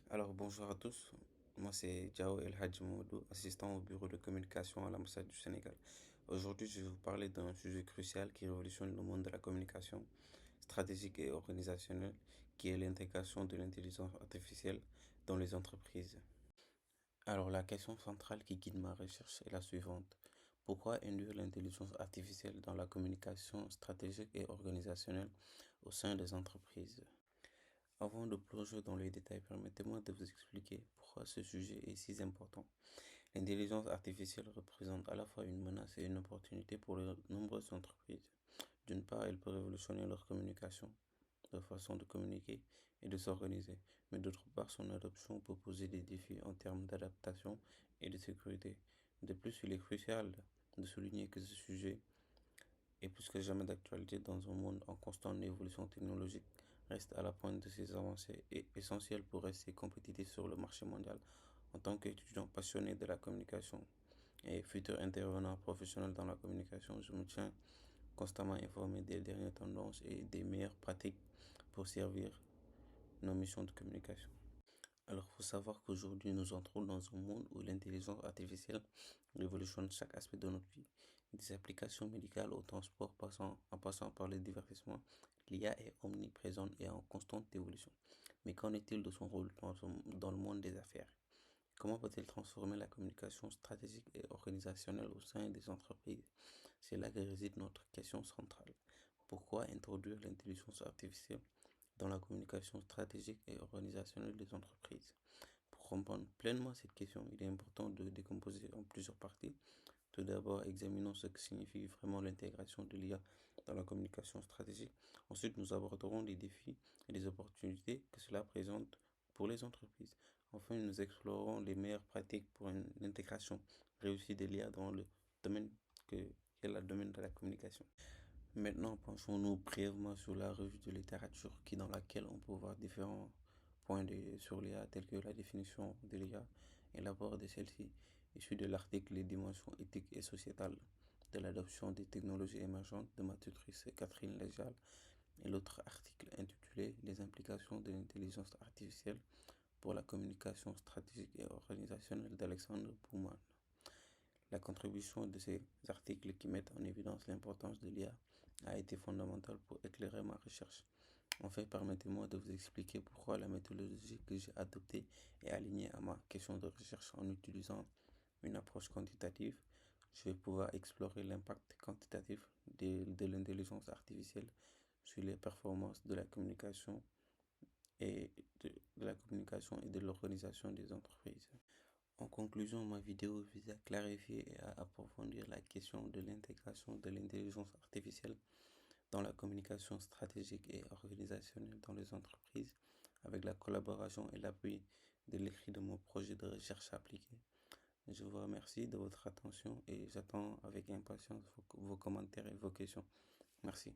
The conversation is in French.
Alors bonjour à tous, moi c'est Diao El Hadji Modou, assistant au bureau de communication à l'ambassade du Sénégal. Aujourd'hui je vais vous parler d'un sujet crucial qui révolutionne le monde de la communication stratégique et organisationnelle, qui est l'intégration de l'intelligence artificielle dans les entreprises. Alors la question centrale qui guide ma recherche est la suivante. Pourquoi induire l'intelligence artificielle dans la communication stratégique et organisationnelle au sein des entreprises? Avant de plonger dans les détails, permettez-moi de vous expliquer pourquoi ce sujet est si important. L'intelligence artificielle représente à la fois une menace et une opportunité pour de nombreuses entreprises. D'une part, elle peut révolutionner leur communication, leur façon de communiquer et de s'organiser, mais d'autre part, son adoption peut poser des défis en termes d'adaptation et de sécurité. De plus, il est crucial de souligner que ce sujet et plus que jamais d'actualité dans un monde en constante évolution technologique, reste à la pointe de ces avancées et essentiel pour rester compétitif sur le marché mondial. En tant qu'étudiant passionné de la communication et futur intervenant professionnel dans la communication, je me tiens constamment informé des dernières tendances et des meilleures pratiques pour servir nos missions de communication. Alors, il faut savoir qu'aujourd'hui, nous entrons dans un monde où l'intelligence artificielle révolutionne chaque aspect de notre vie. Des applications médicales au transport en passant par le divertissement, l'IA est omniprésente et en constante évolution. Mais qu'en est-il de son rôle dans le monde des affaires? Comment peut-elle transformer la communication stratégique et organisationnelle au sein des entreprises? C'est là que réside notre question centrale. Pourquoi introduire l'intelligence artificielle dans la communication stratégique et organisationnelle des entreprises? Pour comprendre pleinement cette question, il est important de décomposer en plusieurs parties. Tout d'abord, examinons ce que signifie vraiment l'intégration de l'IA dans la communication stratégique. Ensuite, nous aborderons les défis et les opportunités que cela présente pour les entreprises. Enfin, nous explorerons les meilleures pratiques pour une intégration réussie de l'IA dans le domaine qui est le domaine de la communication. Maintenant, penchons-nous brièvement sur la revue de littérature dans laquelle on peut voir différents sur l'IA, tels que la définition de l'IA et l'apport de celle-ci, issu de l'article Les dimensions éthiques et sociétales de l'adoption des technologies émergentes de ma tutrice Catherine Léjal, et l'autre article intitulé Les implications de l'intelligence artificielle pour la communication stratégique et organisationnelle d'Alexandre Bouman. La contribution de ces articles qui mettent en évidence l'importance de l'IA a été fondamentale pour éclairer ma recherche. Enfin, permettez-moi de vous expliquer pourquoi la méthodologie que j'ai adoptée est alignée à ma question de recherche en utilisant une approche quantitative. Je vais pouvoir explorer l'impact quantitatif de l'intelligence artificielle sur les performances de la communication et de l'organisation des entreprises. En conclusion, ma vidéo vise à clarifier et à approfondir la question de l'intégration de l'intelligence artificielle dans la communication stratégique et organisationnelle dans les entreprises, avec la collaboration et l'appui de l'écrit de mon projet de recherche appliquée. Je vous remercie de votre attention et j'attends avec impatience vos commentaires et vos questions. Merci.